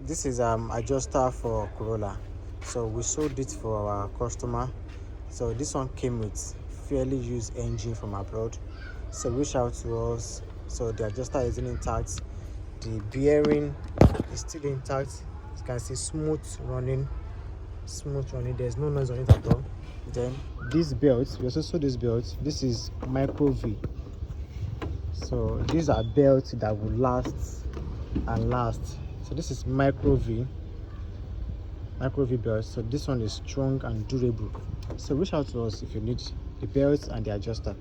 This is adjuster for Corolla, so we sold it for our customer. So this one came with fairly used engine from abroad, so reach out to us. So the adjuster is intact, the bearing is still intact. You can see smooth running. There's no noise on it at all. Then this belt, we also sold this belt. This is micro V, so these are belts that will last and last. So this is micro V belt. So this one is strong and durable. So reach out to us if you need the belts and the adjuster.